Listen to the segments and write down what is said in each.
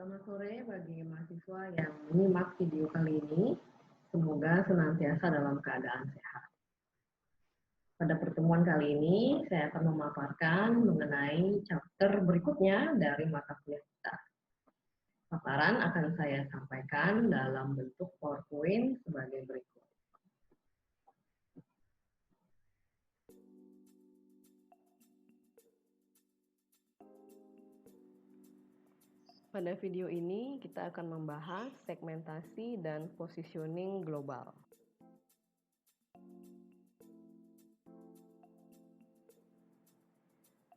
Selamat sore bagi mahasiswa yang menyimak video kali ini. Semoga senantiasa dalam keadaan sehat. Pada pertemuan kali ini, saya akan memaparkan mengenai chapter berikutnya dari mata kuliah kita. Paparan akan saya sampaikan dalam bentuk PowerPoint sebagai berikut. Pada video ini kita akan membahas segmentasi dan positioning global.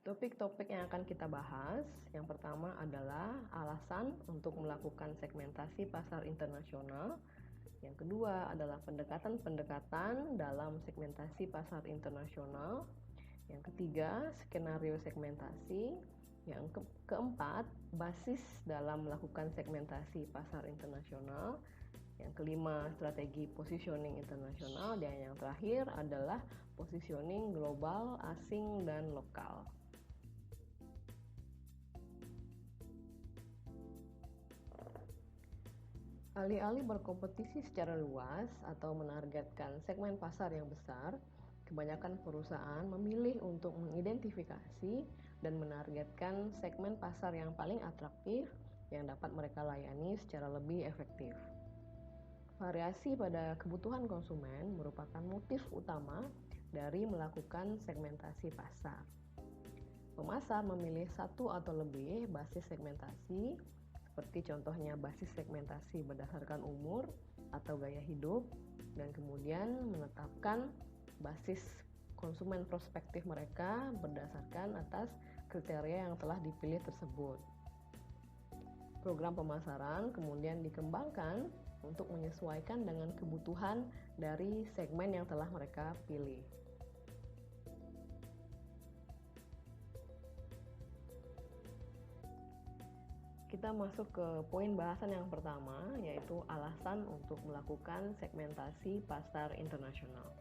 Topik-topik yang akan kita bahas, yang pertama adalah alasan untuk melakukan segmentasi pasar internasional. Yang kedua adalah pendekatan-pendekatan dalam segmentasi pasar internasional. Yang ketiga, skenario segmentasi. Yang keempat, basis dalam melakukan segmentasi pasar internasional. Yang kelima, strategi positioning internasional. Dan yang terakhir adalah positioning global, asing, dan lokal. Alih-alih berkompetisi secara luas atau menargetkan segmen pasar yang besar, kebanyakan perusahaan memilih untuk mengidentifikasi dan menargetkan segmen pasar yang paling atraktif yang dapat mereka layani secara lebih efektif. Variasi pada kebutuhan konsumen merupakan motif utama dari melakukan segmentasi pasar. Pemasar memilih satu atau lebih basis segmentasi, seperti contohnya basis segmentasi berdasarkan umur atau gaya hidup, dan kemudian menetapkan basis konsumen prospektif mereka berdasarkan atas kriteria yang telah dipilih tersebut. Program pemasaran kemudian dikembangkan untuk menyesuaikan dengan kebutuhan dari segmen yang telah mereka pilih. Kita masuk ke poin bahasan yang pertama, yaitu alasan untuk melakukan segmentasi pasar internasional.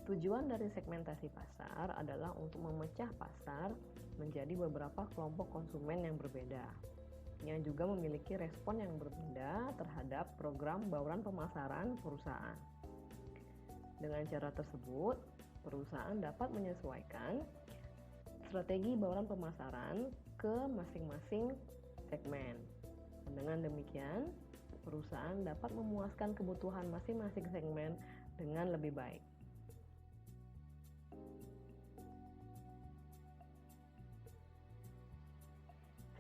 Tujuan dari segmentasi pasar adalah untuk memecah pasar menjadi beberapa kelompok konsumen yang berbeda, yang juga memiliki respon yang berbeda terhadap program bauran pemasaran perusahaan. Dengan cara tersebut, perusahaan dapat menyesuaikan strategi bauran pemasaran ke masing-masing segmen. Dengan demikian, perusahaan dapat memuaskan kebutuhan masing-masing segmen dengan lebih baik.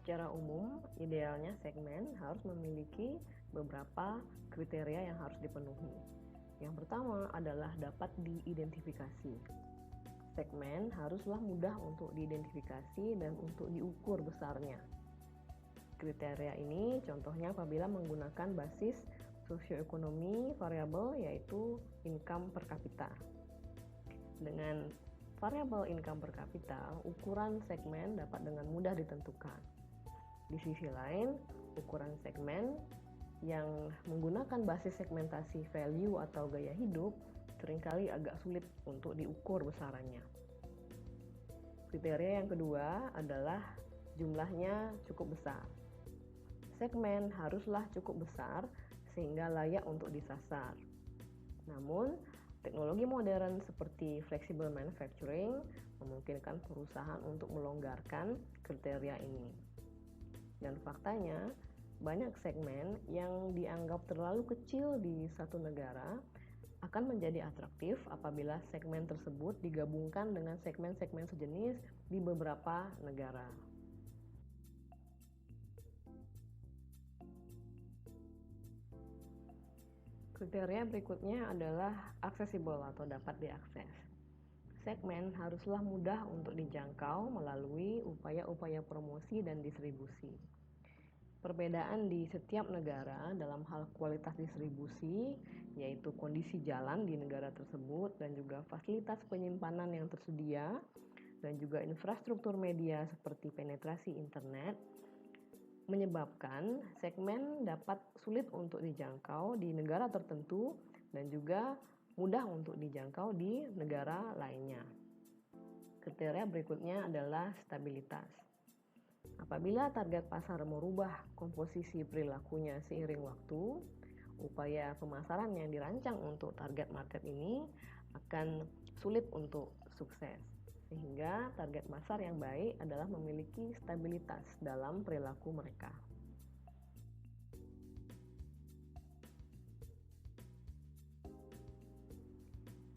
Secara umum, idealnya segmen harus memiliki beberapa kriteria yang harus dipenuhi. Yang pertama adalah dapat diidentifikasi. Segmen haruslah mudah untuk diidentifikasi dan untuk diukur besarnya. Kriteria ini contohnya apabila menggunakan basis sosioekonomi variabel, yaitu income per kapita. Dengan variabel income per kapita, ukuran segmen dapat dengan mudah ditentukan. Di sisi lain, ukuran segmen yang menggunakan basis segmentasi value atau gaya hidup seringkali agak sulit untuk diukur besarannya. Kriteria yang kedua adalah jumlahnya cukup besar. Segmen haruslah cukup besar sehingga layak untuk disasar. Namun, teknologi modern seperti flexible manufacturing memungkinkan perusahaan untuk melonggarkan kriteria ini. Dan faktanya, banyak segmen yang dianggap terlalu kecil di satu negara akan menjadi atraktif apabila segmen tersebut digabungkan dengan segmen-segmen sejenis di beberapa negara. Kriteria berikutnya adalah accessible atau dapat diakses. Segmen haruslah mudah untuk dijangkau melalui upaya-upaya promosi dan distribusi. Perbedaan di setiap negara dalam hal kualitas distribusi, yaitu kondisi jalan di negara tersebut dan juga fasilitas penyimpanan yang tersedia, dan juga infrastruktur media seperti penetrasi internet, menyebabkan segmen dapat sulit untuk dijangkau di negara tertentu dan juga mudah untuk dijangkau di negara lainnya. Kriteria berikutnya adalah stabilitas. Apabila target pasar merubah komposisi perilakunya seiring waktu, upaya pemasaran yang dirancang untuk target market ini akan sulit untuk sukses. Sehingga target pasar yang baik adalah memiliki stabilitas dalam perilaku mereka.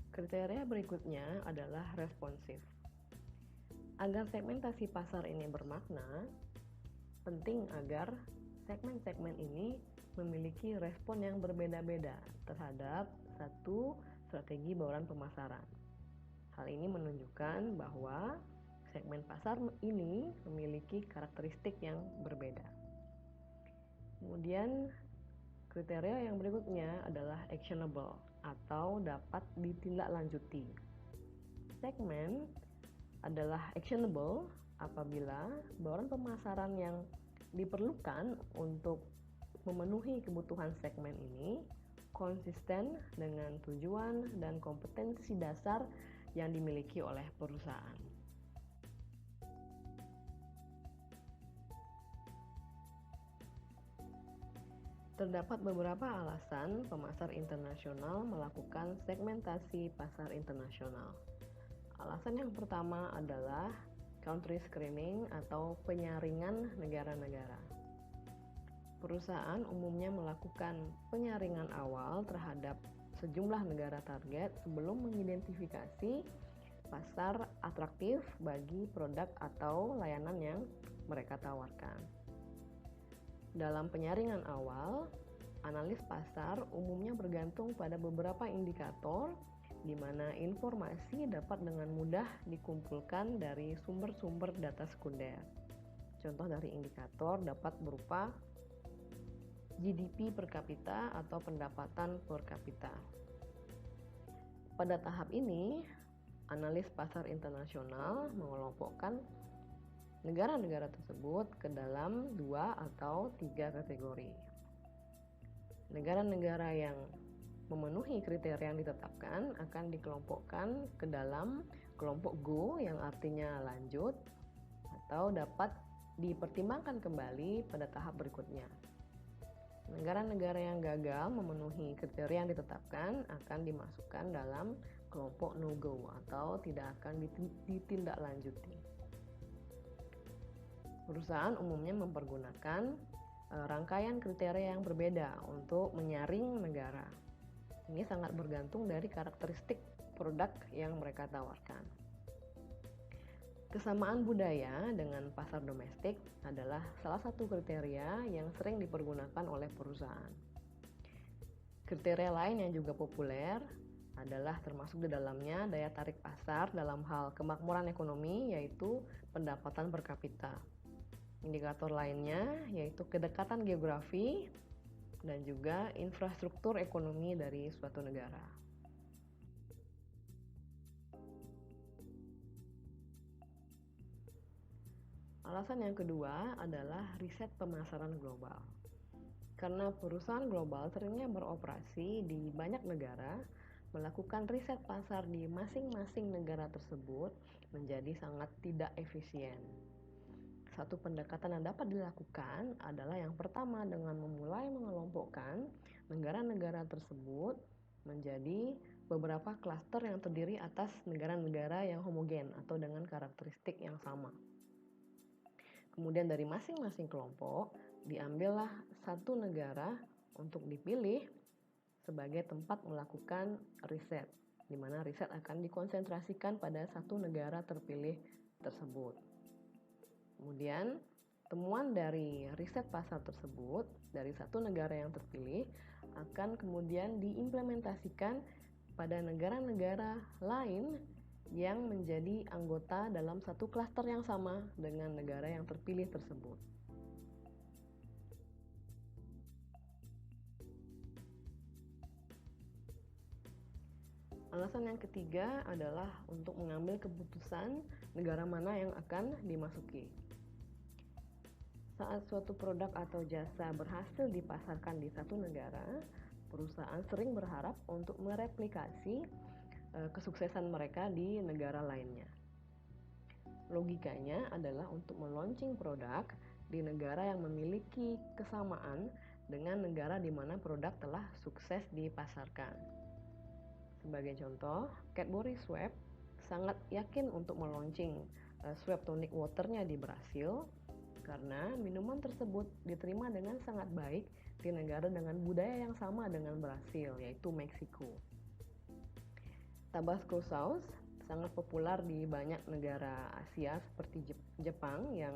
Kriteria berikutnya adalah responsif. Agar segmentasi pasar ini bermakna, penting agar segmen-segmen ini memiliki respon yang berbeda-beda terhadap satu strategi bauran pemasaran. Hal ini menunjukkan bahwa segmen pasar ini memiliki karakteristik yang berbeda. Kemudian kriteria yang berikutnya adalah actionable atau dapat ditindaklanjuti. Segmen adalah actionable apabila bauran pemasaran yang diperlukan untuk memenuhi kebutuhan segmen ini konsisten dengan tujuan dan kompetensi dasar yang dimiliki oleh perusahaan. Terdapat beberapa alasan pemasar internasional melakukan segmentasi pasar internasional. Alasan yang pertama adalah country screening atau penyaringan negara-negara. Perusahaan umumnya melakukan penyaringan awal terhadap sejumlah negara target sebelum mengidentifikasi pasar atraktif bagi produk atau layanan yang mereka tawarkan. Dalam penyaringan awal, analis pasar umumnya bergantung pada beberapa indikator di mana informasi dapat dengan mudah dikumpulkan dari sumber-sumber data sekunder. Contoh dari indikator dapat berupa GDP per kapita atau pendapatan per kapita. Pada tahap ini, analis pasar internasional mengelompokkan negara-negara tersebut ke dalam 2 atau 3 kategori. Negara-negara yang memenuhi kriteria yang ditetapkan akan dikelompokkan ke dalam kelompok Go yang artinya lanjut atau dapat dipertimbangkan kembali pada tahap berikutnya. Negara-negara yang gagal memenuhi kriteria yang ditetapkan akan dimasukkan dalam kelompok no-go atau tidak akan ditindaklanjuti. Perusahaan umumnya mempergunakan rangkaian kriteria yang berbeda untuk menyaring negara. Ini sangat bergantung dari karakteristik produk yang mereka tawarkan. Kesamaan budaya dengan pasar domestik adalah salah satu kriteria yang sering dipergunakan oleh perusahaan. Kriteria lain yang juga populer adalah termasuk di dalamnya daya tarik pasar dalam hal kemakmuran ekonomi, yaitu pendapatan per kapita. Indikator lainnya yaitu kedekatan geografi dan juga infrastruktur ekonomi dari suatu negara. Alasan yang kedua adalah riset pemasaran global. Karena perusahaan global seringnya beroperasi di banyak negara, melakukan riset pasar di masing-masing negara tersebut menjadi sangat tidak efisien. Satu pendekatan yang dapat dilakukan adalah yang pertama dengan memulai mengelompokkan negara-negara tersebut menjadi beberapa klaster yang terdiri atas negara-negara yang homogen atau dengan karakteristik yang sama. Kemudian dari masing-masing kelompok diambillah satu negara untuk dipilih sebagai tempat melakukan riset, di mana riset akan dikonsentrasikan pada satu negara terpilih tersebut. Kemudian temuan dari riset pasar tersebut dari satu negara yang terpilih akan kemudian diimplementasikan pada negara-negara lain yang menjadi anggota dalam satu klaster yang sama dengan negara yang terpilih tersebut. Alasan yang ketiga adalah untuk mengambil keputusan negara mana yang akan dimasuki. Saat suatu produk atau jasa berhasil dipasarkan di satu negara, perusahaan sering berharap untuk mereplikasi kesuksesan mereka di negara lainnya. Logikanya adalah untuk meluncing produk di negara yang memiliki kesamaan dengan negara di mana produk telah sukses dipasarkan. Sebagai contoh, Cadbury Schweppes sangat yakin untuk meluncing Schweppes Tonic Water-nya di Brasil karena minuman tersebut diterima dengan sangat baik di negara dengan budaya yang sama dengan Brasil, yaitu Meksiko. Tabasco sauce sangat populer di banyak negara Asia seperti Jepang yang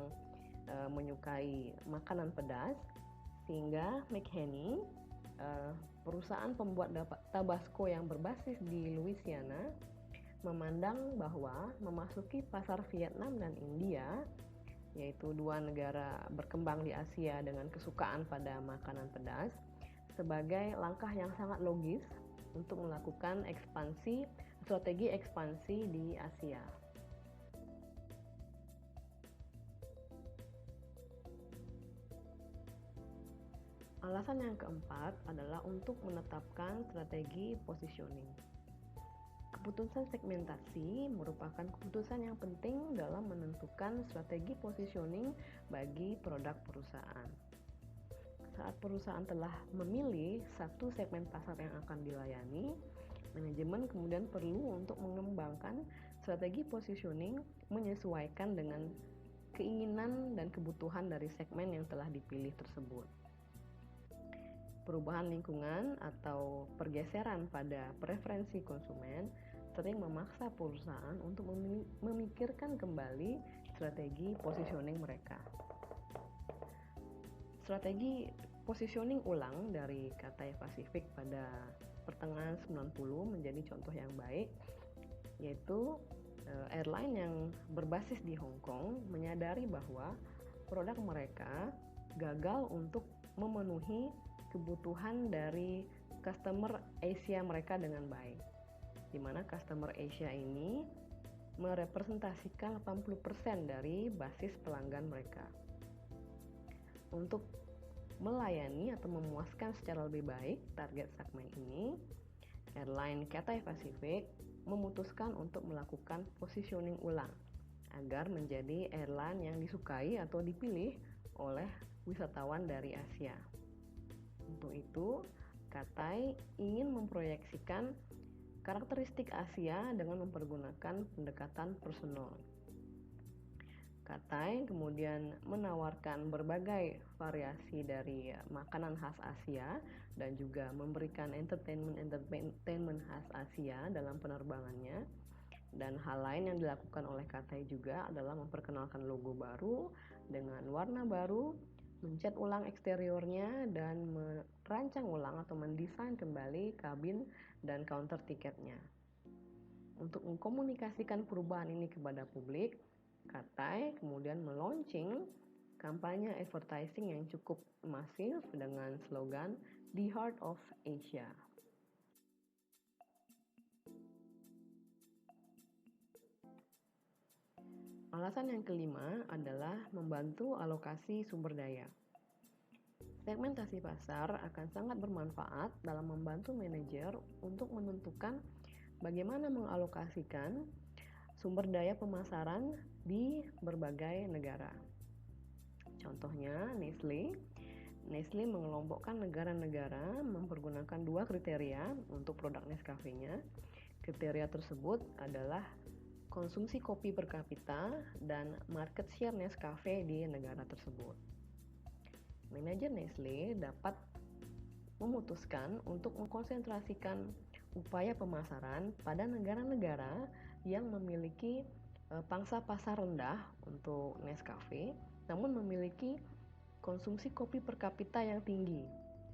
menyukai makanan pedas, sehingga McHenry, perusahaan pembuat Tabasco yang berbasis di Louisiana, memandang bahwa memasuki pasar Vietnam dan India, yaitu dua negara berkembang di Asia dengan kesukaan pada makanan pedas, sebagai langkah yang sangat logis untuk melakukan strategi ekspansi di Asia. Alasan yang keempat adalah untuk menetapkan strategi positioning. Keputusan segmentasi merupakan keputusan yang penting dalam menentukan strategi positioning bagi produk perusahaan. Saat perusahaan telah memilih satu segmen pasar yang akan dilayani, manajemen kemudian perlu untuk mengembangkan strategi positioning menyesuaikan dengan keinginan dan kebutuhan dari segmen yang telah dipilih tersebut. Perubahan lingkungan atau pergeseran pada preferensi konsumen sering memaksa perusahaan untuk memikirkan kembali strategi positioning mereka. Strategi positioning ulang dari Cathay Pacific pada pertengahan 90 menjadi contoh yang baik, yaitu airline yang berbasis di Hong Kong menyadari bahwa produk mereka gagal untuk memenuhi kebutuhan dari customer Asia mereka dengan baik, di mana customer Asia ini merepresentasikan 80% dari basis pelanggan mereka. Untuk melayani atau memuaskan secara lebih baik target segmen ini, airline Cathay Pacific memutuskan untuk melakukan positioning ulang agar menjadi airline yang disukai atau dipilih oleh wisatawan dari Asia. Untuk itu, Cathay ingin memproyeksikan karakteristik Asia dengan mempergunakan pendekatan personal. Cathay kemudian menawarkan berbagai variasi dari makanan khas Asia dan juga memberikan entertainment khas Asia dalam penerbangannya. Dan hal lain yang dilakukan oleh Cathay juga adalah memperkenalkan logo baru dengan warna baru, mencat ulang eksteriornya, dan merancang ulang atau mendesain kembali kabin dan counter tiketnya. Untuk mengkomunikasikan perubahan ini kepada publik, Cathay kemudian meluncing kampanye advertising yang cukup masif dengan slogan The Heart of Asia. Alasan yang kelima adalah membantu alokasi sumber daya. Segmentasi pasar akan sangat bermanfaat dalam membantu manajer untuk menentukan bagaimana mengalokasikan sumber daya pemasaran di berbagai negara. Contohnya, Nestle mengelompokkan negara-negara mempergunakan dua kriteria untuk produk Nescafe-nya. Kriteria tersebut adalah konsumsi kopi per kapita dan market share Nescafe di negara tersebut. Manajer Nestle dapat memutuskan untuk mengkonsentrasikan upaya pemasaran pada negara-negara yang memiliki pangsa pasar rendah untuk Nescafe, namun memiliki konsumsi kopi per kapita yang tinggi.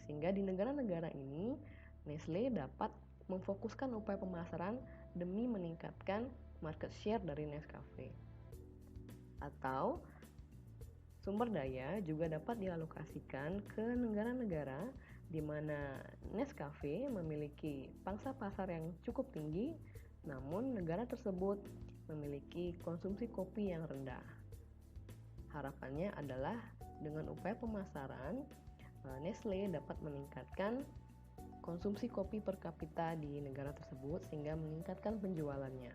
Sehingga di negara-negara ini, Nestle dapat memfokuskan upaya pemasaran demi meningkatkan market share dari Nescafe. Atau sumber daya juga dapat dialokasikan ke negara-negara di mana Nescafe memiliki pangsa pasar yang cukup tinggi, namun negara tersebut memiliki konsumsi kopi yang rendah. Harapannya adalah dengan upaya pemasaran, Nestle dapat meningkatkan konsumsi kopi per kapita di negara tersebut sehingga meningkatkan penjualannya.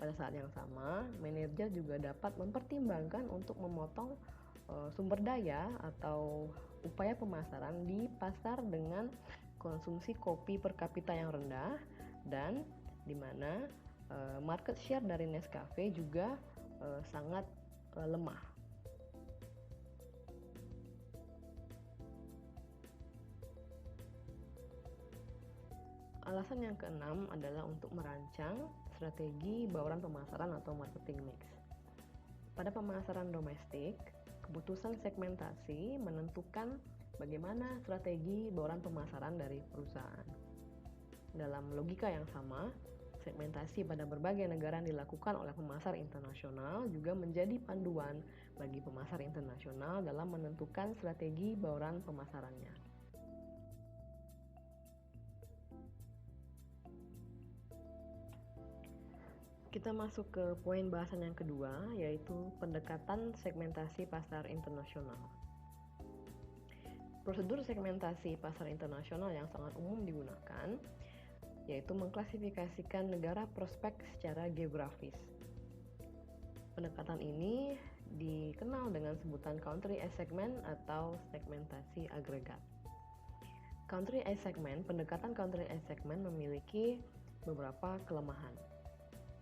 Pada saat yang sama, manajer juga dapat mempertimbangkan untuk memotong sumber daya atau upaya pemasaran di pasar dengan konsumsi kopi per kapita yang rendah dan di mana market share dari Nescafe juga sangat lemah. Alasan yang keenam adalah untuk merancang strategi bauran pemasaran atau marketing mix. Pada pemasaran domestik, keputusan segmentasi menentukan bagaimana strategi bauran pemasaran dari perusahaan. Dalam logika yang sama, segmentasi pada berbagai negara yang dilakukan oleh pemasar internasional juga menjadi panduan bagi pemasar internasional dalam menentukan strategi bauran pemasarannya. Kita masuk ke poin bahasan yang kedua, yaitu pendekatan segmentasi pasar internasional. Prosedur segmentasi pasar internasional yang sangat umum digunakan, yaitu mengklasifikasikan negara prospek secara geografis. Pendekatan ini dikenal dengan sebutan country as segment atau segmentasi agregat. Country as segment, pendekatan country as segment memiliki beberapa kelemahan.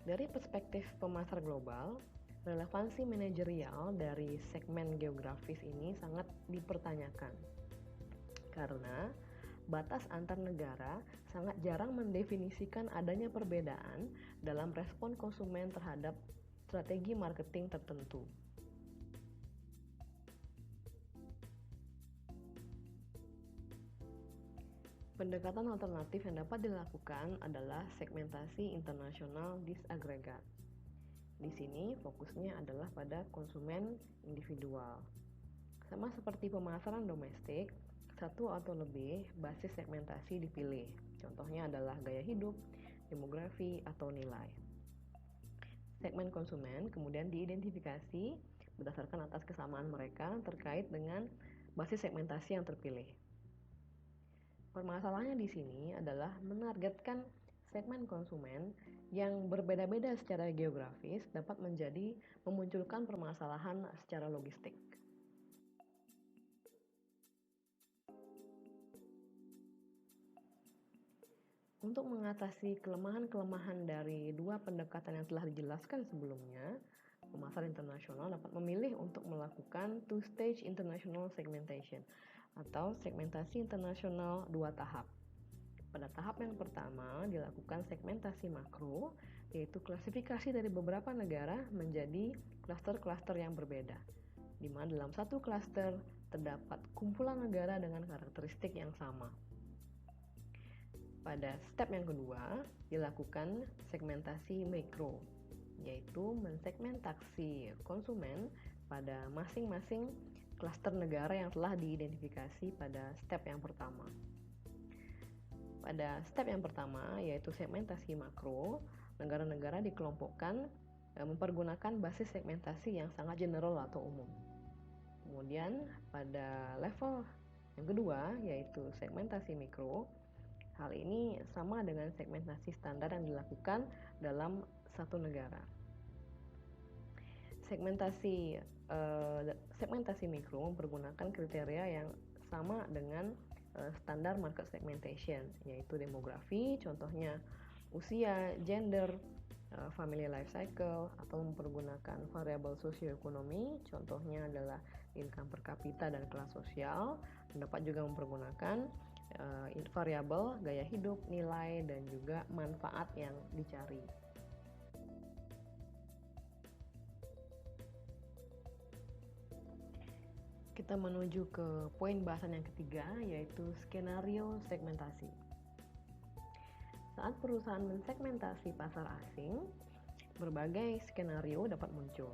Dari perspektif pemasar global, relevansi manajerial dari segmen geografis ini sangat dipertanyakan. Karena batas antar negara sangat jarang mendefinisikan adanya perbedaan dalam respon konsumen terhadap strategi marketing tertentu. Pendekatan alternatif yang dapat dilakukan adalah segmentasi internasional disagregat. Di sini fokusnya adalah pada konsumen individual. Sama seperti pemasaran domestik, satu atau lebih basis segmentasi dipilih. Contohnya adalah gaya hidup, demografi, atau nilai. Segmen konsumen kemudian diidentifikasi berdasarkan atas kesamaan mereka terkait dengan basis segmentasi yang terpilih. Permasalahannya di sini adalah menargetkan segmen konsumen yang berbeda-beda secara geografis dapat memunculkan permasalahan secara logistik. Untuk mengatasi kelemahan-kelemahan dari dua pendekatan yang telah dijelaskan sebelumnya, pemasar internasional dapat memilih untuk melakukan two-stage international segmentation atau segmentasi internasional dua tahap. Pada tahap yang pertama dilakukan segmentasi makro, yaitu klasifikasi dari beberapa negara menjadi klaster-klaster yang berbeda, di mana dalam satu klaster terdapat kumpulan negara dengan karakteristik yang sama. Pada step yang kedua dilakukan segmentasi mikro, yaitu mensegmentasi konsumen pada masing-masing klaster negara yang telah diidentifikasi pada step yang pertama. Pada step yang pertama, yaitu segmentasi makro, negara-negara dikelompokkan mempergunakan basis segmentasi yang sangat general atau umum. Kemudian pada level yang kedua, yaitu segmentasi mikro, hal ini sama dengan segmentasi standar yang dilakukan dalam satu negara. Segmentasi mikro mempergunakan kriteria yang sama dengan standar market segmentation, yaitu demografi, contohnya usia, gender, family life cycle, atau mempergunakan variabel sosioekonomi, contohnya adalah income per kapita dan kelas sosial. Dapat juga mempergunakan variabel gaya hidup, nilai, dan juga manfaat yang dicari. Kita menuju ke poin bahasan yang ketiga, yaitu skenario segmentasi. Saat perusahaan mensegmentasi pasar asing, berbagai skenario dapat muncul.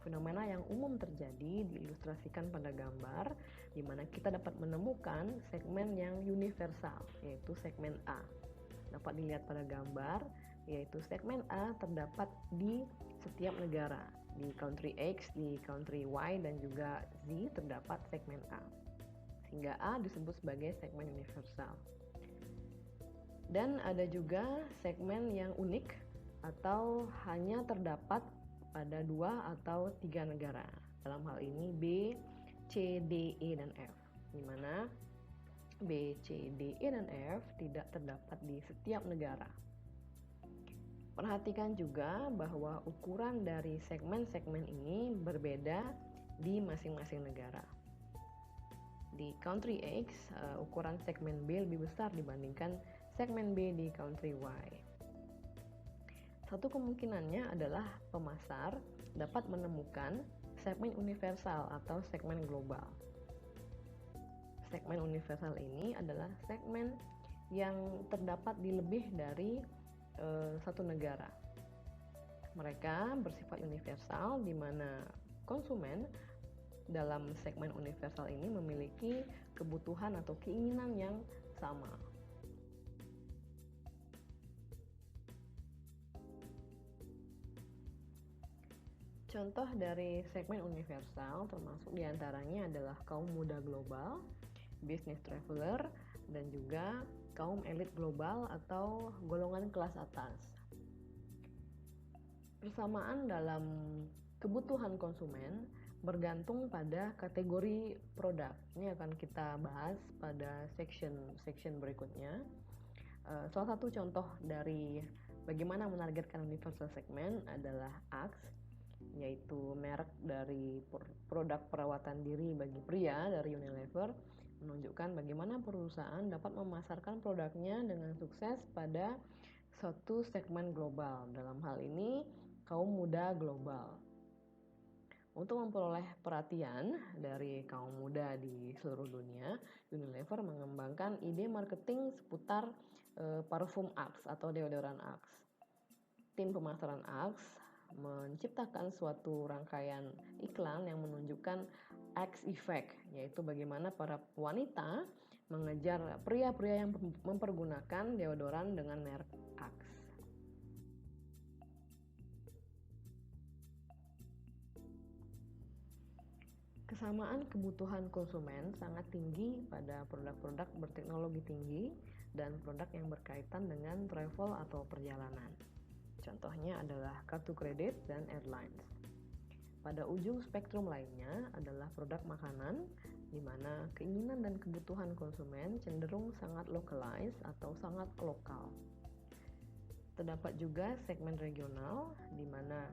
Fenomena yang umum terjadi diilustrasikan pada gambar, di mana kita dapat menemukan segmen yang universal, yaitu segmen A. Dapat dilihat pada gambar, yaitu segmen A terdapat di setiap negara. Di country X, di country Y, dan juga Z terdapat segmen A. Sehingga A disebut sebagai segmen universal. Dan ada juga segmen yang unik atau hanya terdapat pada 2 atau 3 negara. Dalam hal ini B, C, D, E, dan F, di mana B, C, D, E, dan F tidak terdapat di setiap negara. Perhatikan juga bahwa ukuran dari segmen-segmen ini berbeda di masing-masing negara. Di country X, ukuran segmen B lebih besar dibandingkan segmen B di country Y. Satu kemungkinannya adalah pemasar dapat menemukan segmen universal atau segmen global. Segmen universal ini adalah segmen yang terdapat di lebih dari satu negara. Mereka bersifat universal di mana konsumen dalam segmen universal ini memiliki kebutuhan atau keinginan yang sama. Contoh dari segmen universal termasuk diantaranya adalah kaum muda global, business traveler, dan juga kaum elit global atau golongan kelas atas. Persamaan dalam kebutuhan konsumen bergantung pada kategori produk. Ini akan kita bahas pada section berikutnya. Salah satu contoh dari bagaimana menargetkan universal segment adalah Axe, yaitu merek dari produk perawatan diri bagi pria dari Unilever, menunjukkan bagaimana perusahaan dapat memasarkan produknya dengan sukses pada suatu segmen global. Dalam hal ini, kaum muda global. Untuk memperoleh perhatian dari kaum muda di seluruh dunia, Unilever mengembangkan ide marketing seputar parfum Axe atau deodoran Axe. Tim pemasaran Axe menciptakan suatu rangkaian iklan yang menunjukkan Axe Effect, yaitu bagaimana para wanita mengejar pria-pria yang mempergunakan deodoran dengan merek Axe. Kesamaan kebutuhan konsumen sangat tinggi pada produk-produk berteknologi tinggi dan produk yang berkaitan dengan travel atau perjalanan. Contohnya adalah kartu kredit dan airlines. Pada ujung spektrum lainnya adalah produk makanan, di mana keinginan dan kebutuhan konsumen cenderung sangat localized atau sangat lokal. Terdapat juga segmen regional, di mana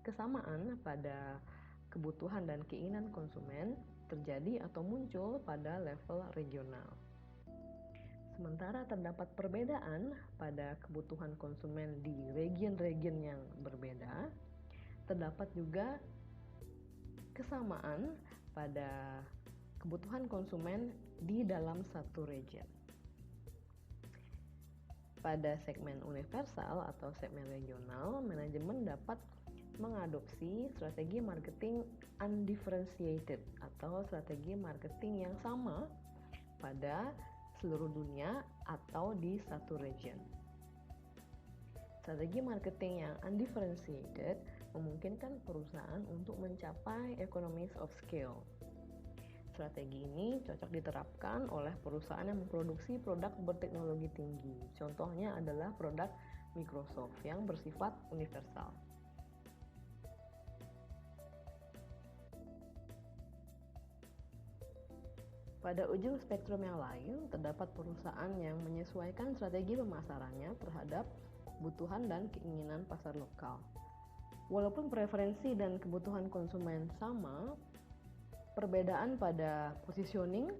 kesamaan pada kebutuhan dan keinginan konsumen terjadi atau muncul pada level regional. Sementara terdapat perbedaan pada kebutuhan konsumen di region-region yang berbeda, terdapat juga kesamaan pada kebutuhan konsumen di dalam satu region. Pada segmen universal atau segmen regional, manajemen dapat mengadopsi strategi marketing undifferentiated atau strategi marketing yang sama pada seluruh dunia atau di satu region. Strategi marketing yang undifferentiated memungkinkan perusahaan untuk mencapai economies of scale. Strategi ini cocok diterapkan oleh perusahaan yang memproduksi produk berteknologi tinggi. Contohnya adalah produk Microsoft yang bersifat universal. Pada ujung spektrum yang lain, terdapat perusahaan yang menyesuaikan strategi pemasarannya terhadap kebutuhan dan keinginan pasar lokal. Walaupun preferensi dan kebutuhan konsumen sama, perbedaan pada positioning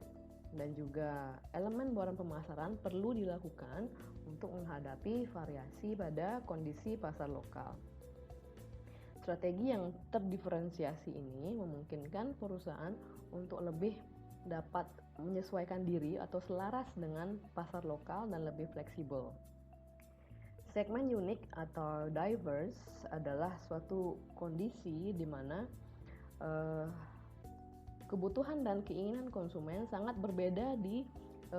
dan juga elemen barang pemasaran perlu dilakukan untuk menghadapi variasi pada kondisi pasar lokal. Strategi yang terdiferensiasi ini memungkinkan perusahaan untuk lebih dapat menyesuaikan diri atau selaras dengan pasar lokal dan lebih fleksibel. Segmen unik atau diverse adalah suatu kondisi di mana kebutuhan dan keinginan konsumen sangat berbeda di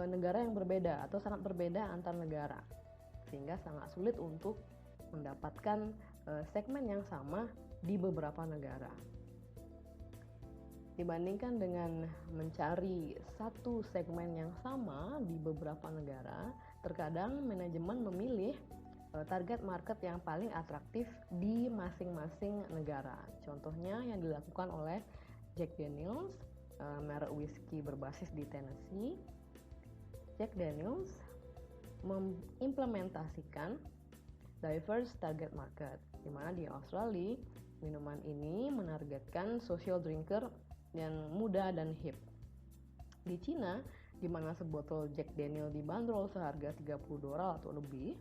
negara yang berbeda atau sangat berbeda antar negara, sehingga sangat sulit untuk mendapatkan segmen yang sama di beberapa negara. Dibandingkan dengan mencari satu segmen yang sama di beberapa negara, terkadang manajemen memilih target market yang paling atraktif di masing-masing negara. Contohnya yang dilakukan oleh Jack Daniel's, merek whisky berbasis di Tennessee. Jack Daniel's mengimplementasikan diverse target market, di mana di Australia minuman ini menargetkan social drinker yang muda dan hip. Di Cina, di mana sebotol Jack Daniel dibanderol seharga $30 atau lebih,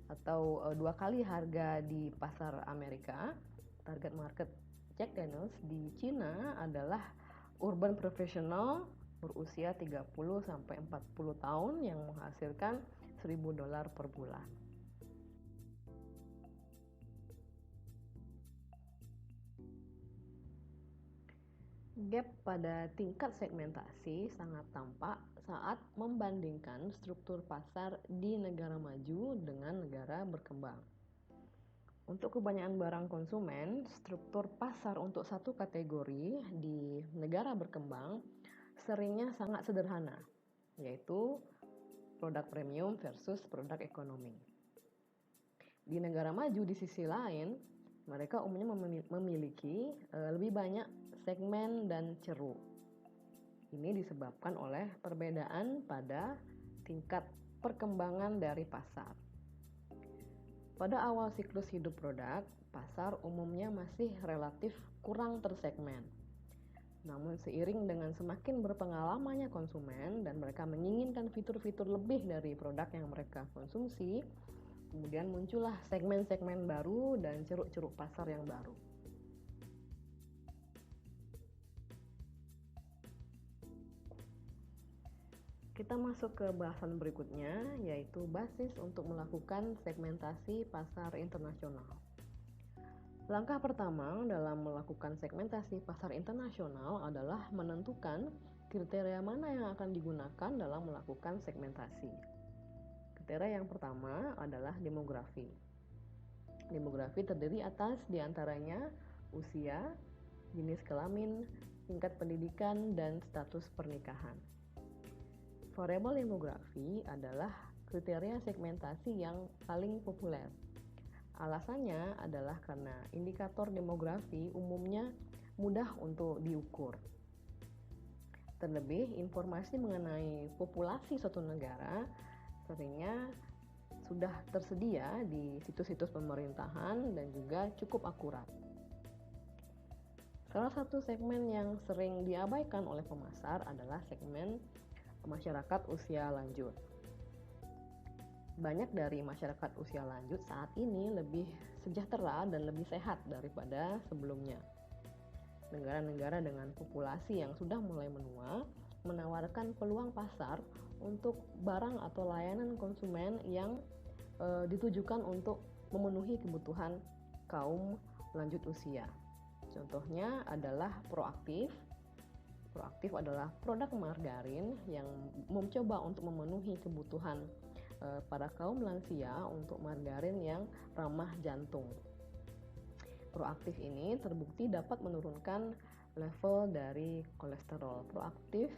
atau 2 kali harga di pasar Amerika, target market Jack Daniel's di Cina adalah urban professional berusia 30-40 tahun yang menghasilkan $1.000 per bulan. Gap pada tingkat segmentasi sangat tampak saat membandingkan struktur pasar di negara maju dengan negara berkembang. Untuk kebanyakan barang konsumen, struktur pasar untuk satu kategori di negara berkembang seringnya sangat sederhana, yaitu produk premium versus produk ekonomi. Di negara maju di sisi lain, mereka umumnya memiliki lebih banyak segmen dan ceruk. Ini disebabkan oleh perbedaan pada tingkat perkembangan dari pasar. Pada awal siklus hidup produk, pasar umumnya masih relatif kurang tersegmen. Namun seiring dengan semakin berpengalamannya konsumen dan mereka menginginkan fitur-fitur lebih dari produk yang mereka konsumsi, kemudian muncullah segmen-segmen baru dan ceruk-ceruk pasar yang baru. Kita masuk ke bahasan berikutnya, yaitu basis untuk melakukan segmentasi pasar internasional. Langkah pertama dalam melakukan segmentasi pasar internasional adalah menentukan kriteria mana yang akan digunakan dalam melakukan segmentasi. Kriteria yang pertama adalah demografi. Demografi terdiri atas diantaranya usia, jenis kelamin, tingkat pendidikan, dan status pernikahan. Variabel demografi adalah kriteria segmentasi yang paling populer. Alasannya adalah karena indikator demografi umumnya mudah untuk diukur. Terlebih, informasi mengenai populasi suatu negara seringnya sudah tersedia di situs-situs pemerintahan dan juga cukup akurat. Salah satu segmen yang sering diabaikan oleh pemasar adalah segmen masyarakat usia lanjut. Banyak dari masyarakat usia lanjut saat ini lebih sejahtera dan lebih sehat daripada sebelumnya. Negara-negara dengan populasi yang sudah mulai menua menawarkan peluang pasar untuk barang atau layanan konsumen yang ditujukan untuk memenuhi kebutuhan kaum lanjut usia. Contohnya adalah Proaktif. Proaktif adalah produk margarin yang mencoba untuk memenuhi kebutuhan para kaum lansia untuk margarin yang ramah jantung. Proaktif ini terbukti dapat menurunkan level dari kolesterol. Proaktif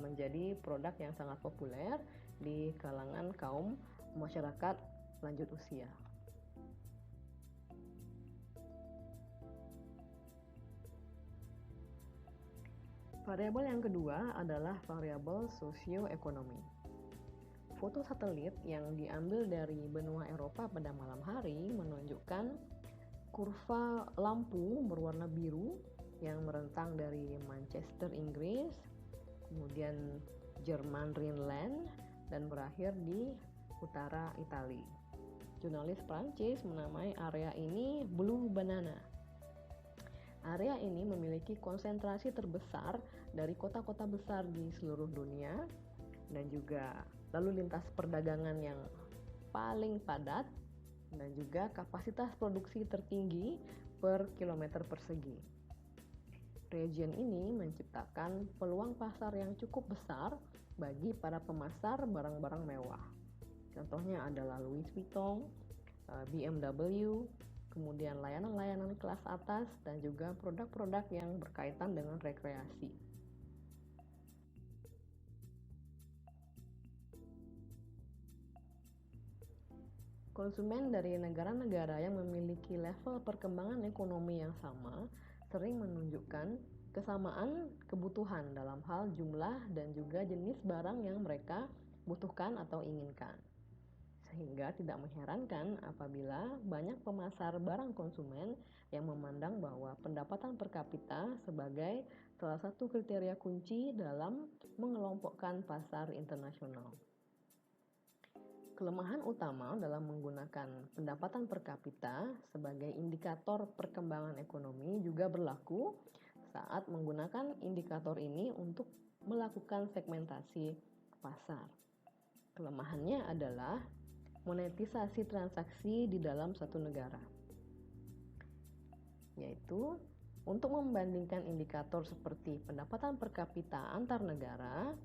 menjadi produk yang sangat populer di kalangan kaum masyarakat lanjut usia. Variabel yang kedua adalah variabel sosioekonomi. Foto satelit yang diambil dari benua Eropa pada malam hari menunjukkan kurva lampu berwarna biru yang merentang dari Manchester, Inggris, kemudian Jerman Rhineland, dan berakhir di utara Italia. Jurnalis Prancis menamai area ini Blue Banana. Area ini memiliki konsentrasi terbesar dari kota-kota besar di seluruh dunia dan juga lalu lintas perdagangan yang paling padat dan juga kapasitas produksi tertinggi per kilometer persegi. Region ini menciptakan peluang pasar yang cukup besar bagi para pemasar barang-barang mewah. Contohnya adalah Louis Vuitton, BMW, kemudian layanan-layanan kelas atas, dan juga produk-produk yang berkaitan dengan rekreasi. Konsumen dari negara-negara yang memiliki level perkembangan ekonomi yang sama sering menunjukkan kesamaan kebutuhan dalam hal jumlah dan juga jenis barang yang mereka butuhkan atau inginkan. Sehingga tidak mengherankan apabila banyak pemasar barang konsumen yang memandang bahwa pendapatan per kapita sebagai salah satu kriteria kunci dalam mengelompokkan pasar internasional. Kelemahan utama dalam menggunakan pendapatan per kapita sebagai indikator perkembangan ekonomi juga berlaku saat menggunakan indikator ini untuk melakukan segmentasi pasar. Kelemahannya adalah monetisasi transaksi di dalam satu negara, yaitu untuk membandingkan indikator seperti pendapatan per kapita antar negara,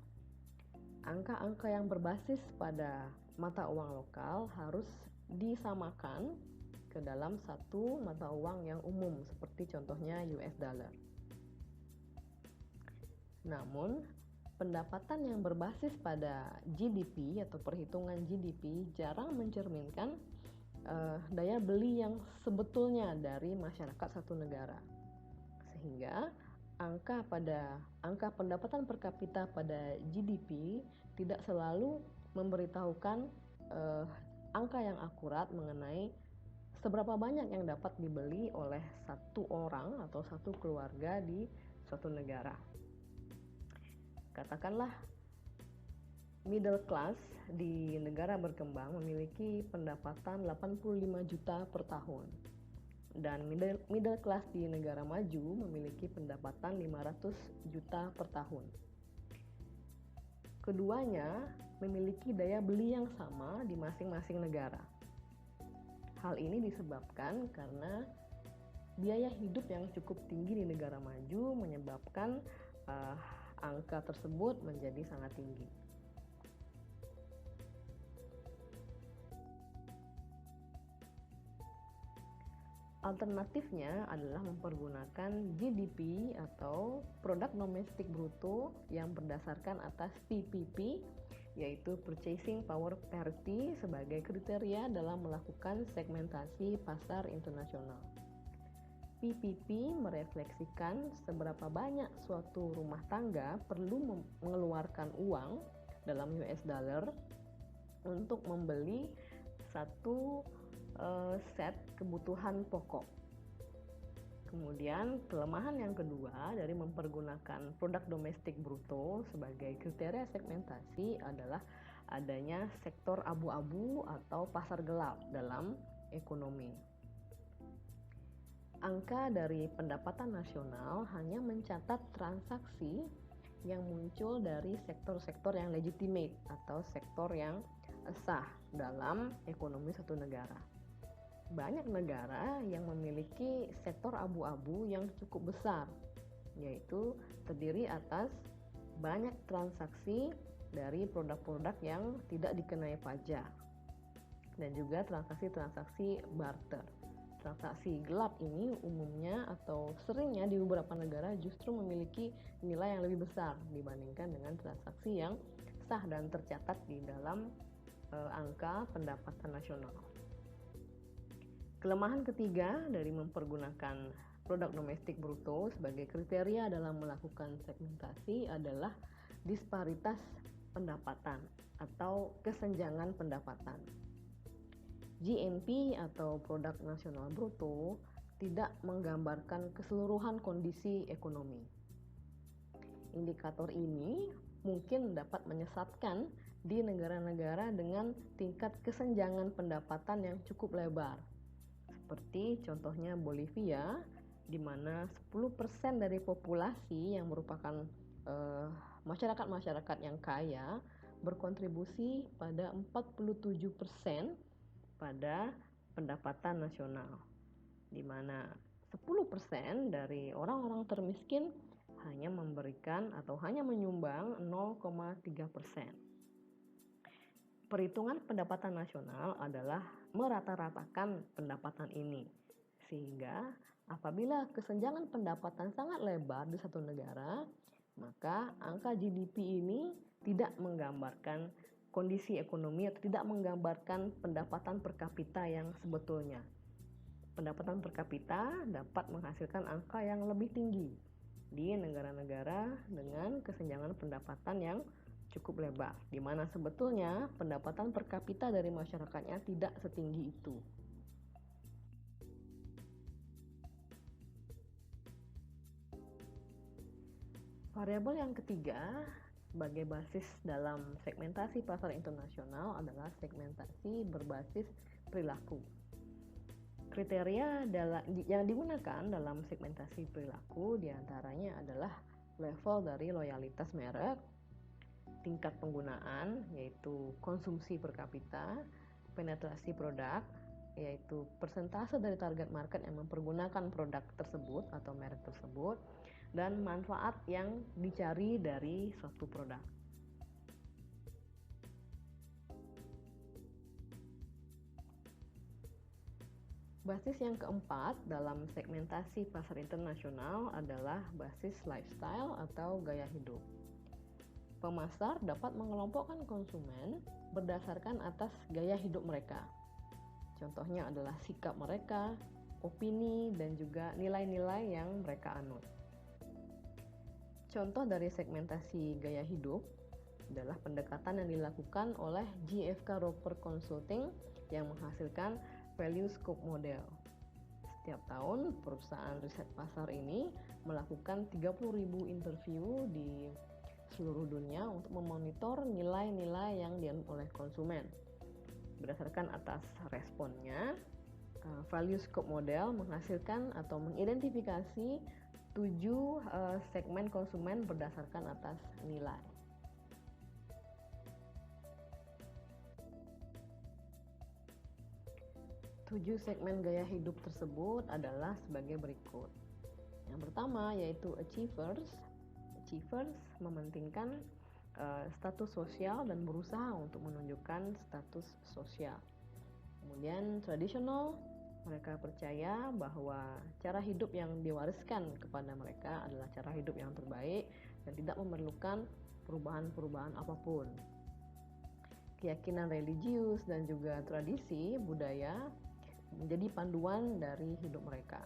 angka-angka yang berbasis pada mata uang lokal harus disamakan ke dalam satu mata uang yang umum seperti contohnya US dollar. Namun, pendapatan yang berbasis pada GDP atau perhitungan GDP jarang mencerminkan daya beli yang sebetulnya dari masyarakat satu negara. Sehingga angka pendapatan per kapita pada GDP tidak selalu memberitahukan angka yang akurat mengenai seberapa banyak yang dapat dibeli oleh satu orang atau satu keluarga di suatu negara. Katakanlah middle class di negara berkembang memiliki pendapatan 85 juta per tahun. Dan middle class di negara maju memiliki pendapatan 500 juta per tahun. Keduanya memiliki daya beli yang sama di masing-masing negara. Hal ini disebabkan karena biaya hidup yang cukup tinggi di negara maju menyebabkan angka tersebut menjadi sangat tinggi. Alternatifnya adalah mempergunakan GDP atau Produk Domestik Bruto yang berdasarkan atas PPP, yaitu Purchasing Power Parity, sebagai kriteria dalam melakukan segmentasi pasar internasional. PPP merefleksikan seberapa banyak suatu rumah tangga perlu mengeluarkan uang dalam US dollar untuk membeli satu set kebutuhan pokok. Kemudian kelemahan yang kedua dari mempergunakan produk domestik bruto sebagai kriteria segmentasi adalah adanya sektor abu-abu atau pasar gelap dalam ekonomi. Angka dari pendapatan nasional hanya mencatat transaksi yang muncul dari sektor-sektor yang legitimate atau sektor yang sah dalam ekonomi satu negara. Banyak negara yang memiliki sektor abu-abu yang cukup besar, yaitu terdiri atas banyak transaksi dari produk-produk yang tidak dikenai pajak dan juga transaksi-transaksi barter. Transaksi gelap ini umumnya atau seringnya di beberapa negara justru memiliki nilai yang lebih besar dibandingkan dengan transaksi yang sah dan tercatat di dalam angka pendapatan nasional. Kelemahan ketiga dari mempergunakan produk domestik bruto sebagai kriteria dalam melakukan segmentasi adalah disparitas pendapatan atau kesenjangan pendapatan. GNP atau produk nasional bruto tidak menggambarkan keseluruhan kondisi ekonomi. Indikator ini mungkin dapat menyesatkan di negara-negara dengan tingkat kesenjangan pendapatan yang cukup lebar. Seperti contohnya Bolivia, di mana 10% dari populasi yang merupakan masyarakat-masyarakat yang kaya berkontribusi pada 47% pada pendapatan nasional, di mana 10% dari orang-orang termiskin hanya memberikan atau hanya menyumbang 0,3%. Perhitungan pendapatan nasional adalah merata-ratakan pendapatan ini, sehingga apabila kesenjangan pendapatan sangat lebar di satu negara, maka angka GDP ini tidak menggambarkan kondisi ekonomi atau tidak menggambarkan pendapatan per kapita yang sebetulnya. Pendapatan per kapita dapat menghasilkan angka yang lebih tinggi di negara-negara dengan kesenjangan pendapatan yang cukup lebar, di mana sebetulnya pendapatan per kapita dari masyarakatnya tidak setinggi itu. Variabel yang ketiga sebagai basis dalam segmentasi pasar internasional adalah segmentasi berbasis perilaku. Kriteria yang digunakan dalam segmentasi perilaku diantaranya adalah level dari loyalitas merek, tingkat penggunaan yaitu konsumsi per kapita, penetrasi produk yaitu persentase dari target market yang mempergunakan produk tersebut atau merek tersebut, dan manfaat yang dicari dari suatu produk. Basis yang keempat dalam segmentasi pasar internasional adalah basis lifestyle atau gaya hidup. Pemasar dapat mengelompokkan konsumen berdasarkan atas gaya hidup mereka. Contohnya adalah sikap mereka, opini, dan juga nilai-nilai yang mereka anut. Contoh dari segmentasi gaya hidup adalah pendekatan yang dilakukan oleh GfK Roper Consulting yang menghasilkan Value Scope Model. Setiap tahun, perusahaan riset pasar ini melakukan 30.000 interview di seluruh dunia untuk memonitor nilai-nilai yang dianut oleh konsumen. Berdasarkan atas responnya, Value Scope Model menghasilkan atau mengidentifikasi 7 segmen konsumen berdasarkan atas nilai. Tujuh segmen gaya hidup tersebut adalah sebagai berikut. Yang pertama yaitu Achievers. Achievers mementingkan status sosial dan berusaha untuk menunjukkan status sosial. Kemudian Traditional, mereka percaya bahwa cara hidup yang diwariskan kepada mereka adalah cara hidup yang terbaik dan tidak memerlukan perubahan-perubahan apapun. Keyakinan religius dan juga tradisi budaya menjadi panduan dari hidup mereka.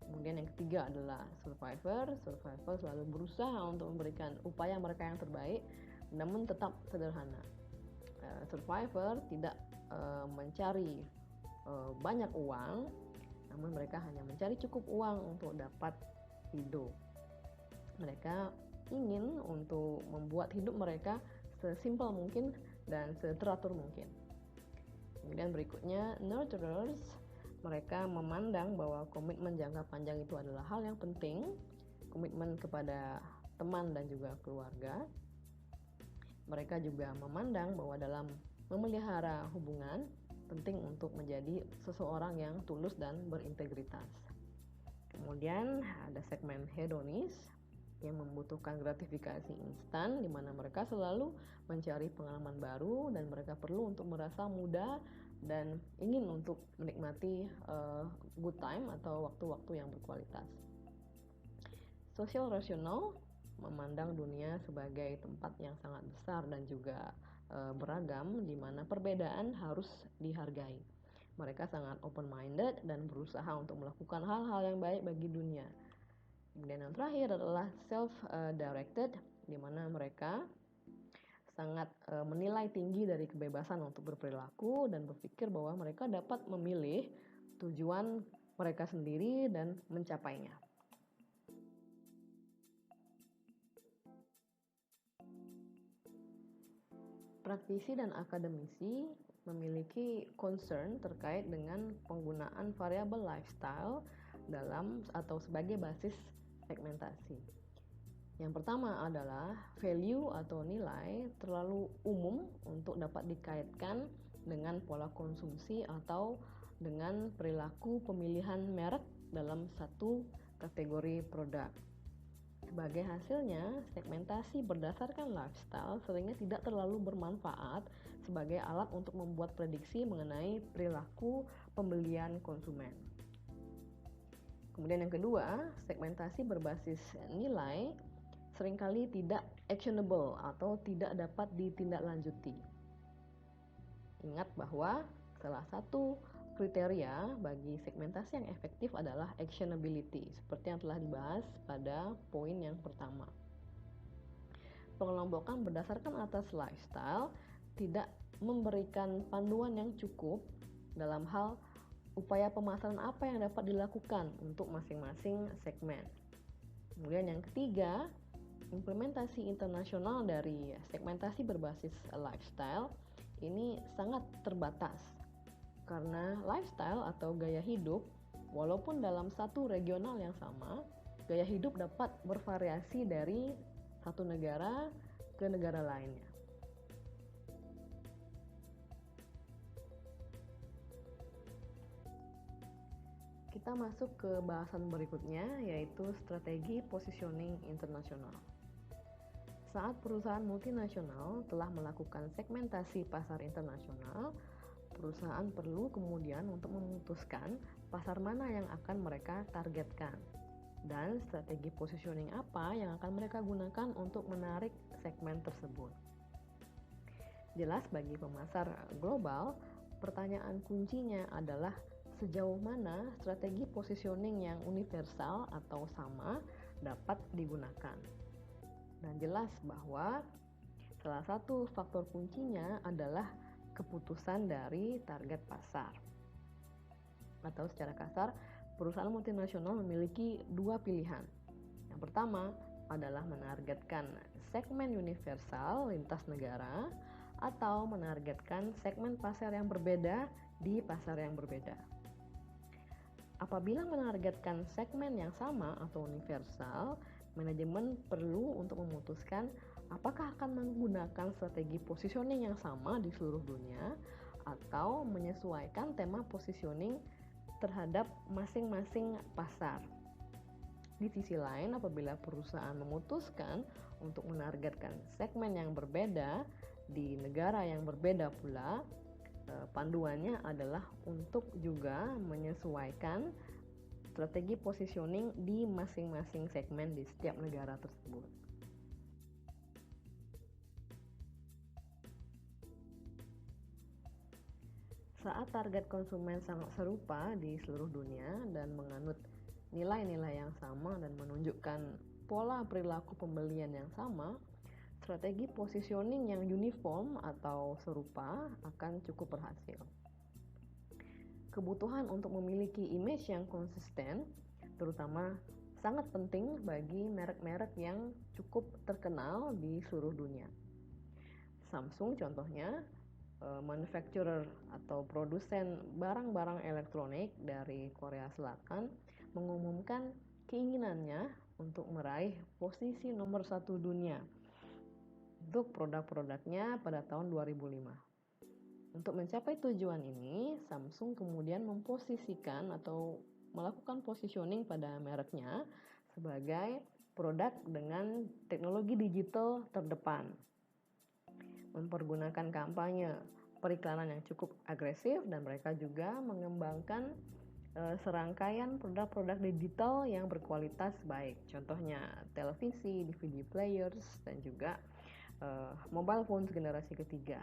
Kemudian yang ketiga adalah Survivor. Survivor selalu berusaha untuk memberikan upaya mereka yang terbaik, namun tetap sederhana. Survivor tidak mencari banyak uang, namun mereka hanya mencari cukup uang untuk dapat hidup. Mereka ingin untuk membuat hidup mereka sesimpel mungkin dan seteratur mungkin. Kemudian berikutnya Nurturers, mereka memandang bahwa komitmen jangka panjang itu adalah hal yang penting, komitmen kepada teman dan juga keluarga. Mereka juga memandang bahwa dalam memelihara hubungan penting untuk menjadi seseorang yang tulus dan berintegritas. Kemudian ada segmen hedonis yang membutuhkan gratifikasi instan, di mana mereka selalu mencari pengalaman baru dan mereka perlu untuk merasa muda dan ingin untuk menikmati good time atau waktu-waktu yang berkualitas. Social rational memandang dunia sebagai tempat yang sangat besar dan juga beragam, di mana perbedaan harus dihargai. Mereka sangat open-minded dan berusaha untuk melakukan hal-hal yang baik bagi dunia. Kemudian yang terakhir adalah self-directed, di mana mereka sangat menilai tinggi dari kebebasan untuk berperilaku dan berpikir bahwa mereka dapat memilih tujuan mereka sendiri dan mencapainya. Praktisi dan akademisi memiliki concern terkait dengan penggunaan variabel lifestyle dalam atau sebagai basis segmentasi. Yang pertama adalah value atau nilai terlalu umum untuk dapat dikaitkan dengan pola konsumsi atau dengan perilaku pemilihan merek dalam satu kategori produk. Sebagai hasilnya, segmentasi berdasarkan lifestyle seringnya tidak terlalu bermanfaat sebagai alat untuk membuat prediksi mengenai perilaku pembelian konsumen. Kemudian yang kedua, segmentasi berbasis nilai seringkali tidak actionable atau tidak dapat ditindaklanjuti. Ingat bahwa salah satu kriteria bagi segmentasi yang efektif adalah actionability, seperti yang telah dibahas pada poin yang pertama. Pengelompokan berdasarkan atas lifestyle tidak memberikan panduan yang cukup dalam hal upaya pemasaran apa yang dapat dilakukan untuk masing-masing segmen. Kemudian yang ketiga, implementasi internasional dari segmentasi berbasis lifestyle ini sangat terbatas karena lifestyle atau gaya hidup, walaupun dalam satu regional yang sama, gaya hidup dapat bervariasi dari satu negara ke negara lainnya. Kita masuk ke bahasan berikutnya, yaitu strategi positioning internasional. Saat perusahaan multinasional telah melakukan segmentasi pasar internasional, perusahaan perlu kemudian untuk memutuskan pasar mana yang akan mereka targetkan dan strategi positioning apa yang akan mereka gunakan untuk menarik segmen tersebut. Jelas bagi pemasar global, pertanyaan kuncinya adalah sejauh mana strategi positioning yang universal atau sama dapat digunakan. Dan jelas bahwa salah satu faktor kuncinya adalah keputusan dari target pasar. Atau secara kasar, perusahaan multinasional memiliki dua pilihan. Yang pertama adalah menargetkan segmen universal lintas negara atau menargetkan segmen pasar yang berbeda di pasar yang berbeda. Apabila menargetkan segmen yang sama atau universal, manajemen perlu untuk memutuskan apakah akan menggunakan strategi positioning yang sama di seluruh dunia atau menyesuaikan tema positioning terhadap masing-masing pasar. Di sisi lain, apabila perusahaan memutuskan untuk menargetkan segmen yang berbeda di negara yang berbeda pula, panduannya adalah untuk juga menyesuaikan strategi positioning di masing-masing segmen di setiap negara tersebut. Saat target konsumen sangat serupa di seluruh dunia dan menganut nilai-nilai yang sama dan menunjukkan pola perilaku pembelian yang sama, strategi positioning yang uniform atau serupa akan cukup berhasil. Kebutuhan untuk memiliki image yang konsisten, terutama sangat penting bagi merek-merek yang cukup terkenal di seluruh dunia. Samsung contohnya, manufacturer atau produsen barang-barang elektronik dari Korea Selatan mengumumkan keinginannya untuk meraih posisi nomor 1 dunia untuk produk-produknya pada tahun 2005. Untuk mencapai tujuan ini, Samsung kemudian memposisikan atau melakukan positioning pada mereknya sebagai produk dengan teknologi digital terdepan. Mempergunakan kampanye periklanan yang cukup agresif dan mereka juga mengembangkan serangkaian produk-produk digital yang berkualitas baik. Contohnya televisi, DVD players, dan juga mobile phones generasi ketiga.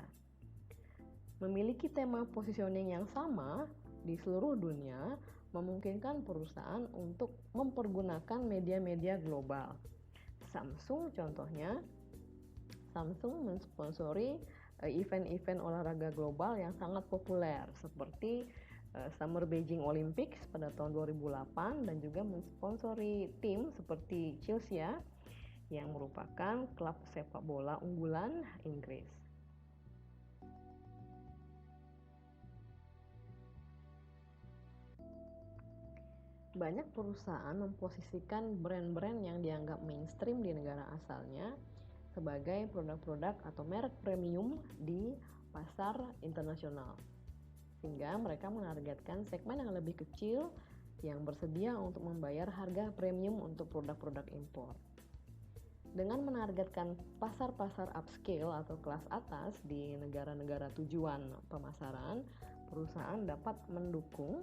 Memiliki tema positioning yang sama di seluruh dunia memungkinkan perusahaan untuk mempergunakan media-media global. Samsung contohnya, Samsung mensponsori event-event olahraga global yang sangat populer seperti Summer Beijing Olympics pada tahun 2008 dan juga mensponsori tim seperti Chelsea yang merupakan klub sepak bola unggulan Inggris. Banyak perusahaan memposisikan brand-brand yang dianggap mainstream di negara asalnya sebagai produk-produk atau merek premium di pasar internasional, sehingga mereka menargetkan segmen yang lebih kecil yang bersedia untuk membayar harga premium untuk produk-produk impor. Dengan menargetkan pasar-pasar upscale atau kelas atas di negara-negara tujuan pemasaran, perusahaan dapat mendukung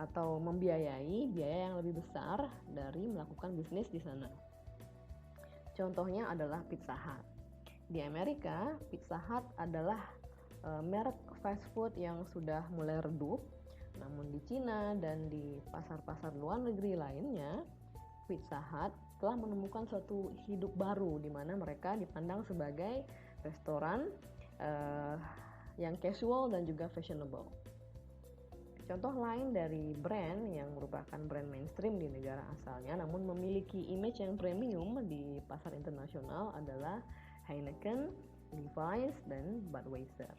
atau membiayai biaya yang lebih besar dari melakukan bisnis di sana. Contohnya adalah Pizza Hut. Di Amerika, Pizza Hut adalah merek fast food yang sudah mulai redup. Namun di Cina dan di pasar-pasar luar negeri lainnya, Pizza Hut telah menemukan suatu hidup baru di mana mereka dipandang sebagai restoran yang casual dan juga fashionable. Contoh lain dari brand yang merupakan brand mainstream di negara asalnya namun memiliki image yang premium di pasar internasional adalah Heineken, Levi's, dan Budweiser.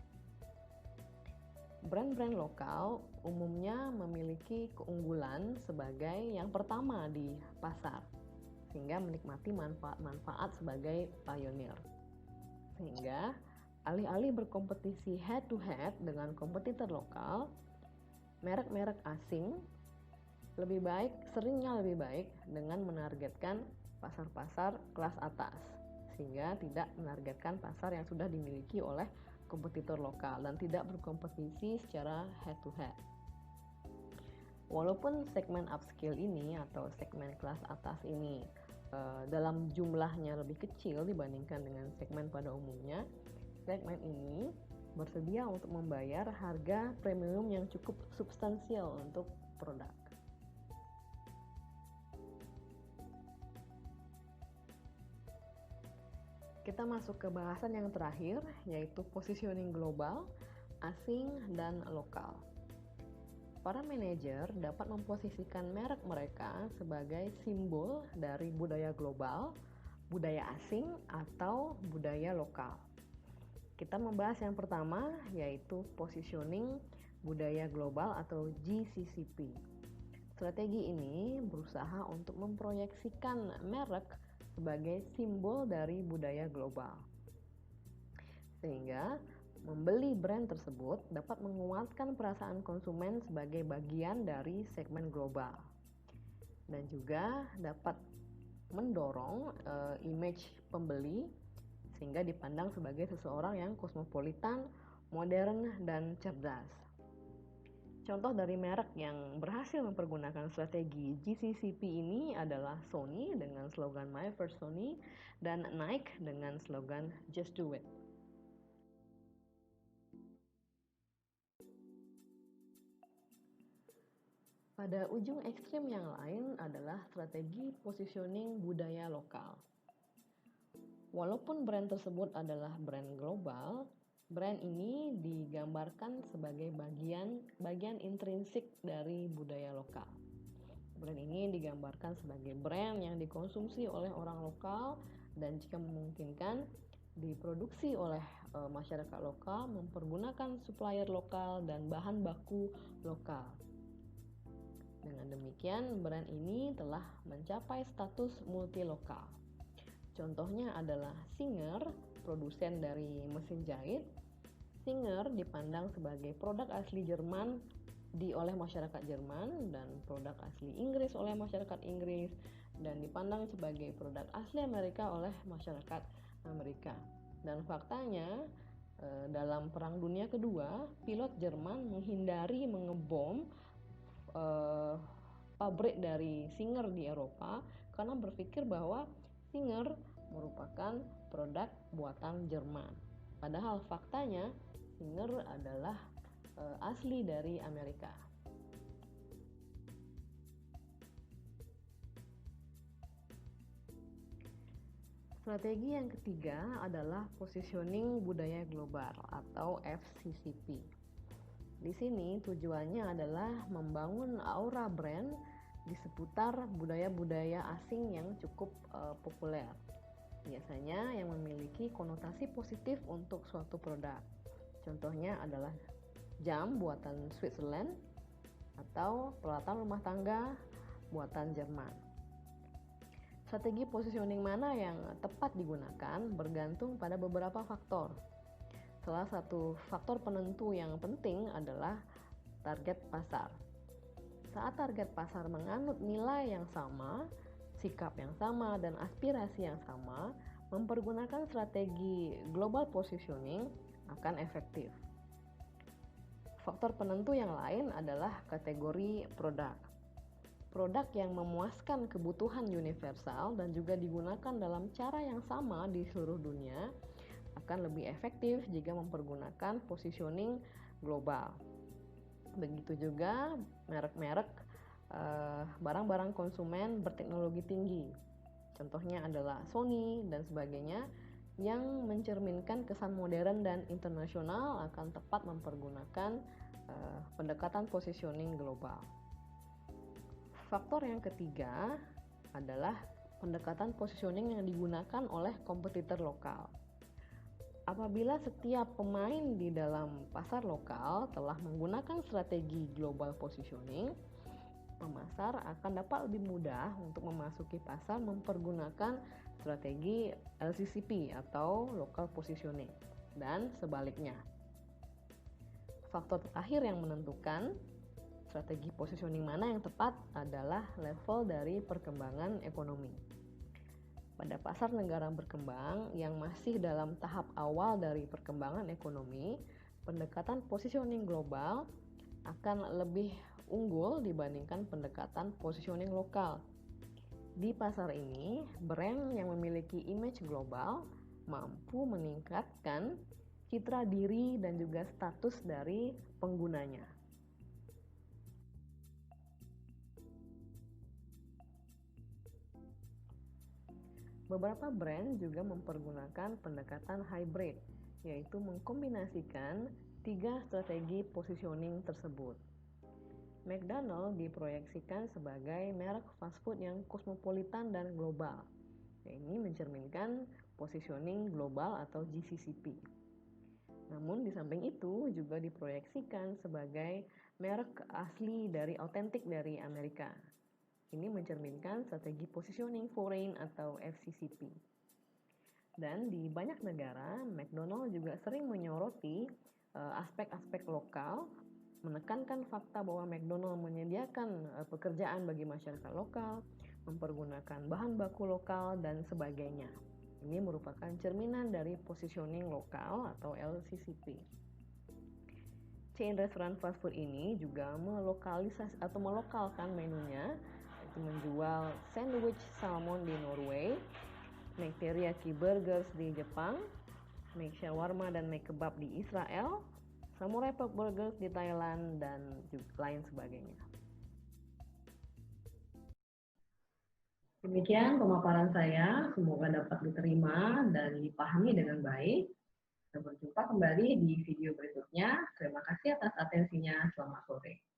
Brand-brand lokal umumnya memiliki keunggulan sebagai yang pertama di pasar, sehingga menikmati manfaat-manfaat sebagai pionir. Sehingga alih-alih berkompetisi head-to-head dengan kompetitor lokal, merek-merek asing seringnya lebih baik dengan menargetkan pasar-pasar kelas atas, sehingga tidak menargetkan pasar yang sudah dimiliki oleh kompetitor lokal dan tidak berkompetisi secara head to head. Walaupun segmen upscale ini atau segmen kelas atas ini dalam jumlahnya lebih kecil dibandingkan dengan segmen pada umumnya, segmen ini bersedia untuk membayar harga premium yang cukup substansial untuk produk. Kita masuk ke bahasan yang terakhir, yaitu positioning global, asing, dan lokal. Para manajer dapat memposisikan merek mereka sebagai simbol dari budaya global, budaya asing, atau budaya lokal. Kita membahas yang pertama, yaitu positioning budaya global atau GCCP. Strategi ini berusaha untuk memproyeksikan merek sebagai simbol dari budaya global. Sehingga membeli brand tersebut dapat menguatkan perasaan konsumen sebagai bagian dari segmen global. Dan juga dapat mendorong image pembeli sehingga dipandang sebagai seseorang yang kosmopolitan, modern, dan cerdas. Contoh dari merek yang berhasil mempergunakan strategi GCCP ini adalah Sony dengan slogan My First Sony dan Nike dengan slogan Just Do It. Pada ujung ekstrim yang lain adalah strategi positioning budaya lokal. Walaupun brand tersebut adalah brand global, brand ini digambarkan sebagai bagian intrinsik dari budaya lokal. Brand ini digambarkan sebagai brand yang dikonsumsi oleh orang lokal dan jika memungkinkan diproduksi oleh masyarakat lokal, mempergunakan supplier lokal dan bahan baku lokal. Dengan demikian, brand ini telah mencapai status multilokal. Contohnya adalah Singer, produsen dari mesin jahit. Singer dipandang sebagai produk asli Jerman oleh masyarakat Jerman dan produk asli Inggris oleh masyarakat Inggris dan dipandang sebagai produk asli Amerika oleh masyarakat Amerika. Dan faktanya dalam Perang Dunia Kedua, pilot Jerman menghindari mengebom pabrik dari Singer di Eropa karena berpikir bahwa Singer merupakan produk buatan Jerman. Padahal faktanya Singer adalah asli dari Amerika. Strategi yang ketiga adalah positioning budaya global atau FCCP. Di sini tujuannya adalah membangun aura brand di seputar budaya-budaya asing yang cukup populer. Biasanya yang memiliki konotasi positif untuk suatu produk. Contohnya adalah jam buatan Switzerland atau peralatan rumah tangga buatan Jerman. Strategi positioning mana yang tepat digunakan bergantung pada beberapa faktor. Salah satu faktor penentu yang penting adalah target pasar. Saat target pasar menganut nilai yang sama, sikap yang sama, dan aspirasi yang sama, mempergunakan strategi global positioning akan efektif. Faktor penentu yang lain adalah kategori produk. Produk yang memuaskan kebutuhan universal dan juga digunakan dalam cara yang sama di seluruh dunia akan lebih efektif jika mempergunakan positioning global. Begitu juga merek-merek barang-barang konsumen berteknologi tinggi. Contohnya adalah Sony dan sebagainya yang mencerminkan kesan modern dan internasional akan tepat mempergunakan pendekatan positioning global. Faktor yang ketiga adalah pendekatan positioning yang digunakan oleh kompetitor lokal. Apabila setiap pemain di dalam pasar lokal telah menggunakan strategi global positioning, pemasar akan dapat lebih mudah untuk memasuki pasar mempergunakan strategi LCCP atau local positioning dan sebaliknya. Faktor terakhir yang menentukan strategi positioning mana yang tepat adalah level dari perkembangan ekonomi. Pada pasar negara berkembang yang masih dalam tahap awal dari perkembangan ekonomi, pendekatan positioning global akan lebih unggul dibandingkan pendekatan positioning lokal. Di pasar ini, brand yang memiliki image global mampu meningkatkan citra diri dan juga status dari penggunanya. Beberapa brand juga mempergunakan pendekatan hybrid, yaitu mengkombinasikan 3 strategi positioning tersebut. McDonald diproyeksikan sebagai merek fast food yang kosmopolitan dan global. Ini mencerminkan positioning global atau GCCP. Namun di samping itu juga diproyeksikan sebagai merek asli dari otentik dari Amerika. Ini mencerminkan strategi positioning foreign atau FCCP. Dan di banyak negara, McDonald juga sering menyoroti aspek-aspek lokal, menekankan fakta bahwa McDonald menyediakan pekerjaan bagi masyarakat lokal, mempergunakan bahan baku lokal, dan sebagainya. Ini merupakan cerminan dari positioning lokal atau LCCP. Chain restoran fast food ini juga melokalisasi atau melokalkan menunya, menjual sandwich salmon di Norway, make teriyaki burgers di Jepang, make shawarma dan make kebab di Israel, samurai pork burgers di Thailand, dan juga lain sebagainya. Demikian pemaparan saya, semoga dapat diterima dan dipahami dengan baik. Sampai berjumpa kembali di video berikutnya. Terima kasih atas atensinya. Selamat sore.